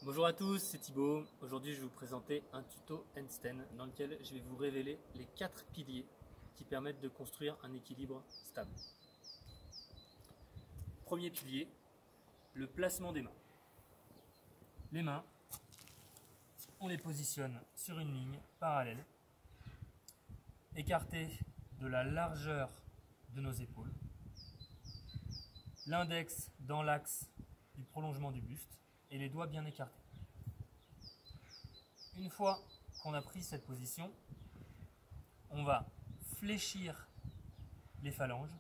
Bonjour à tous, c'est Thibaut. Aujourd'hui, je vais vous présenter un tuto handstand dans lequel je vais vous révéler les 4 piliers qui permettent de construire un équilibre stable. Premier pilier, le placement des mains. Les mains, on les positionne sur une ligne parallèle, écartées de la largeur de nos épaules, l'index dans l'axe du prolongement du buste et les doigts bien écartés. Une fois qu'on a pris cette position, on va fléchir les phalanges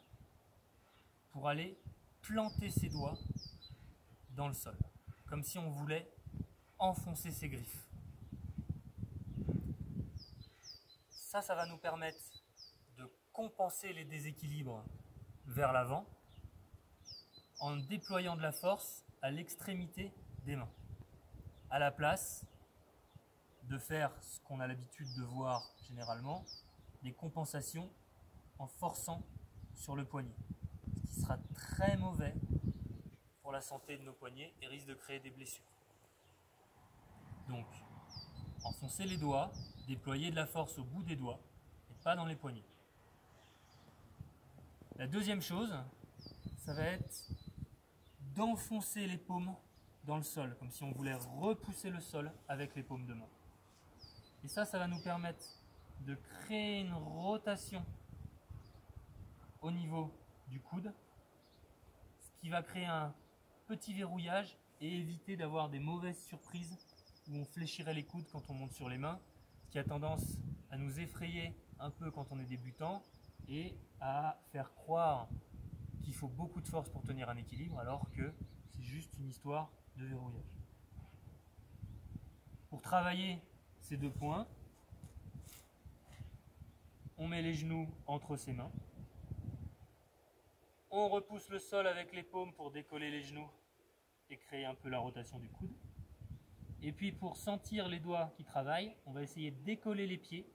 pour aller planter ses doigts dans le sol, comme si on voulait enfoncer ses griffes. Ça va nous permettre de compenser les déséquilibres vers l'avant en déployant de la force à l'extrémité des mains, à la place de faire ce qu'on a l'habitude de voir généralement, des compensations en forçant sur le poignet, ce qui sera très mauvais pour la santé de nos poignets et risque de créer des blessures. Donc, enfoncer les doigts, déployer de la force au bout des doigts et pas dans les poignets. La deuxième chose, ça va être d'enfoncer les paumes dans le sol, comme si on voulait repousser le sol avec les paumes de main. Et ça va nous permettre de créer une rotation au niveau du coude, ce qui va créer un petit verrouillage et éviter d'avoir des mauvaises surprises où on fléchirait les coudes quand on monte sur les mains, ce qui a tendance à nous effrayer un peu quand on est débutant et à faire croire qu'il faut beaucoup de force pour tenir un équilibre alors que c'est juste une histoire de verrouillage. Pour travailler ces deux points, on met les genoux entre ses mains, on repousse le sol avec les paumes pour décoller les genoux et créer un peu la rotation du coude. Et puis pour sentir les doigts qui travaillent, on va essayer de décoller les pieds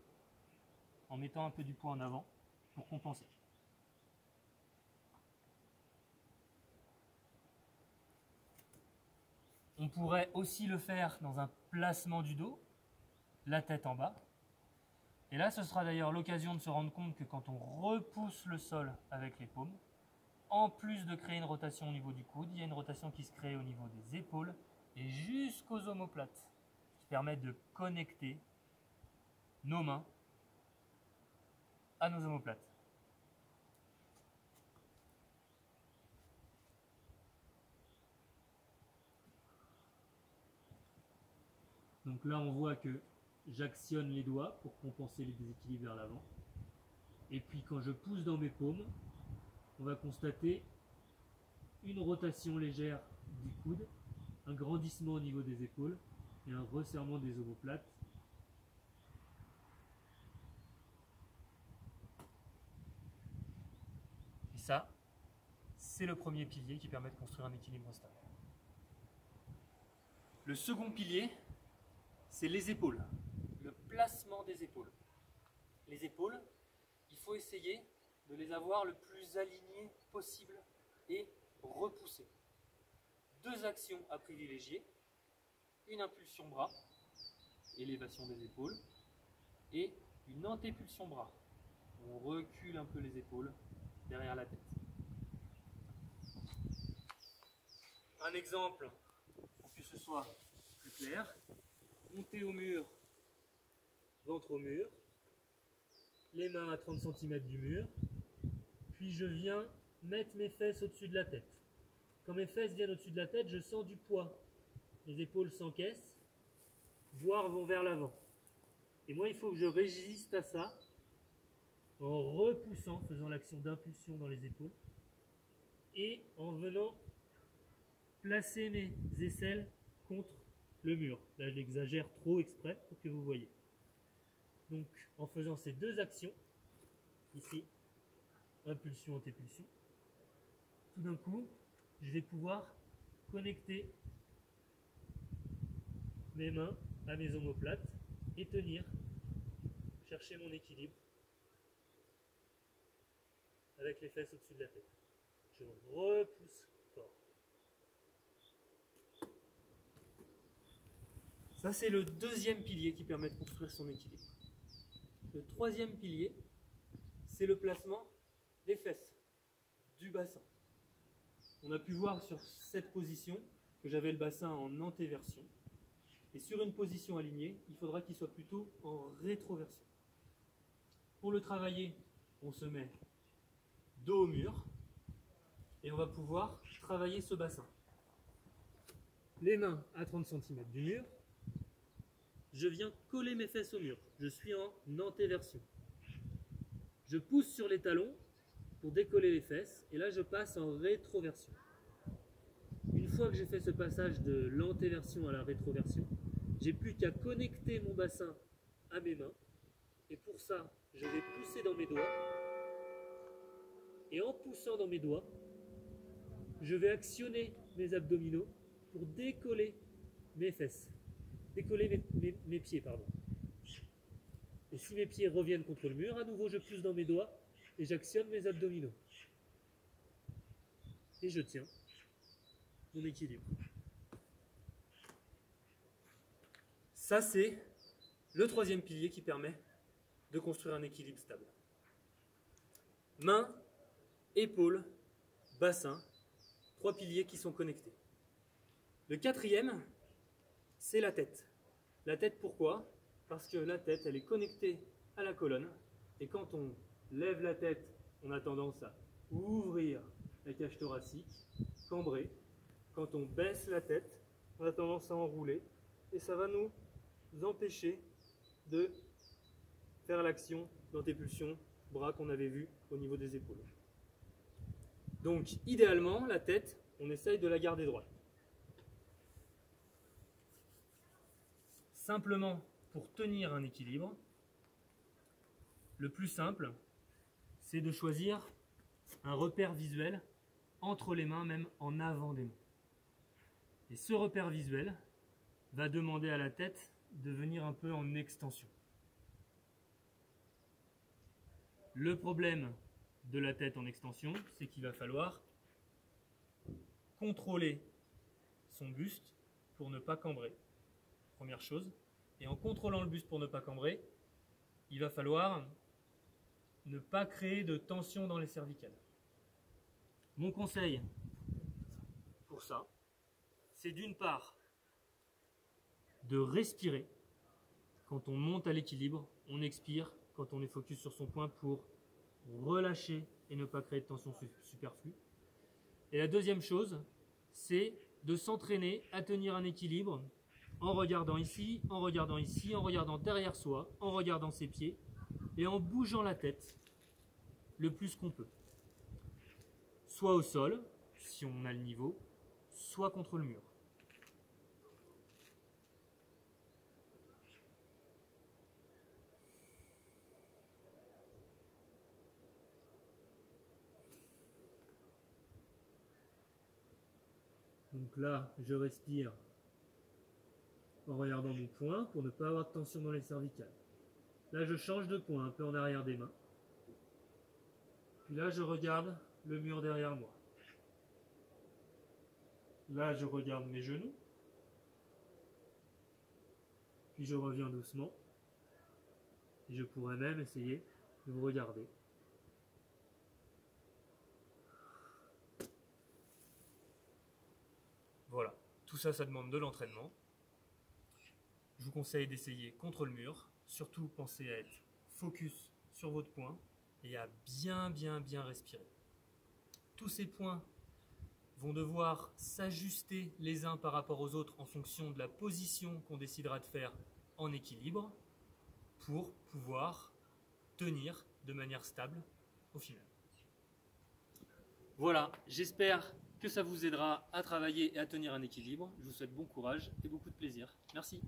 en mettant un peu du poids en avant pour compenser. On pourrait aussi le faire dans un placement du dos, la tête en bas. Et là, ce sera d'ailleurs l'occasion de se rendre compte que quand on repousse le sol avec les paumes, en plus de créer une rotation au niveau du coude, il y a une rotation qui se crée au niveau des épaules et jusqu'aux omoplates, qui permettent de connecter nos mains à nos omoplates. Donc là, on voit que j'actionne les doigts pour compenser les déséquilibres vers l'avant. Et puis quand je pousse dans mes paumes, on va constater une rotation légère du coude, un grandissement au niveau des épaules et un resserrement des omoplates. Et ça, c'est le premier pilier qui permet de construire un équilibre stable. Le second pilier, c'est les épaules, le placement des épaules. Les épaules, il faut essayer de les avoir le plus alignées possible et repoussées. Deux actions à privilégier, une impulsion bras, élévation des épaules, et une antépulsion bras. On recule un peu les épaules derrière la tête. Un exemple pour que ce soit plus clair, monter au mur, ventre au mur, les mains à 30 cm du mur, puis je viens mettre mes fesses au-dessus de la tête. Quand mes fesses viennent au-dessus de la tête, je sens du poids. Les épaules s'encaissent, voire vont vers l'avant. Et moi, il faut que je résiste à ça en repoussant, faisant l'action d'impulsion dans les épaules, et en venant placer mes aisselles contre le mur. Là, je l'exagère trop exprès pour que vous voyez. Donc, en faisant ces deux actions, ici, impulsion, antépulsion, tout d'un coup, je vais pouvoir connecter mes mains à mes omoplates et tenir, chercher mon équilibre avec les fesses au-dessus de la tête. Je repousse fort. Ça, c'est le deuxième pilier qui permet de construire son équilibre. Le troisième pilier, c'est le placement des fesses, du bassin. On a pu voir sur cette position que j'avais le bassin en antéversion. Et sur une position alignée, il faudra qu'il soit plutôt en rétroversion. Pour le travailler, on se met dos au mur et on va pouvoir travailler ce bassin. Les mains à 30 cm du mur. Je viens coller mes fesses au mur. Je suis en antéversion. Je pousse sur les talons pour décoller les fesses et là je passe en rétroversion. Une fois que j'ai fait ce passage de l'antéversion à la rétroversion, j'ai plus qu'à connecter mon bassin à mes mains et pour ça je vais pousser dans mes doigts et en poussant dans mes doigts je vais actionner mes abdominaux pour décoller mes fesses, décoller mes pieds, pardon. Et si mes pieds reviennent contre le mur, à nouveau je pousse dans mes doigts et j'actionne mes abdominaux. Et je tiens mon équilibre. Ça, c'est le troisième pilier qui permet de construire un équilibre stable. Mains, épaules, bassin, trois piliers qui sont connectés. Le quatrième, c'est la tête. La tête, pourquoi? Parce que la tête, elle est connectée à la colonne. Et quand on lève la tête, on a tendance à ouvrir la cage thoracique, cambrer. Quand on baisse la tête, on a tendance à enrouler. Et ça va nous empêcher de faire l'action d'antépulsion bras qu'on avait vu au niveau des épaules. Donc, idéalement, la tête, on essaye de la garder droite. Simplement, pour tenir un équilibre, le plus simple, c'est de choisir un repère visuel entre les mains, même en avant des mains. Et ce repère visuel va demander à la tête de venir un peu en extension. Le problème de la tête en extension, c'est qu'il va falloir contrôler son buste pour ne pas cambrer. Première chose. Et en contrôlant le buste pour ne pas cambrer, il va falloir ne pas créer de tension dans les cervicales. Mon conseil pour ça, c'est d'une part de respirer. Quand on monte à l'équilibre, on expire quand on est focus sur son point pour relâcher et ne pas créer de tension superflue. Et la deuxième chose, c'est de s'entraîner à tenir un équilibre en regardant ici, en regardant ici, en regardant derrière soi, en regardant ses pieds et en bougeant la tête le plus qu'on peut. Soit au sol, si on a le niveau, soit contre le mur. Donc là, je respire en regardant mon point pour ne pas avoir de tension dans les cervicales. Là, je change de point, un peu en arrière des mains. Puis là, je regarde le mur derrière moi. Là, je regarde mes genoux. Puis je reviens doucement. Et je pourrais même essayer de vous regarder. Voilà, tout ça, ça demande de l'entraînement. Je vous conseille d'essayer contre le mur. Surtout, pensez à être focus sur votre point et à bien respirer. Tous ces points vont devoir s'ajuster les uns par rapport aux autres en fonction de la position qu'on décidera de faire en équilibre pour pouvoir tenir de manière stable au final. Voilà, j'espère que ça vous aidera à travailler et à tenir un équilibre. Je vous souhaite bon courage et beaucoup de plaisir. Merci.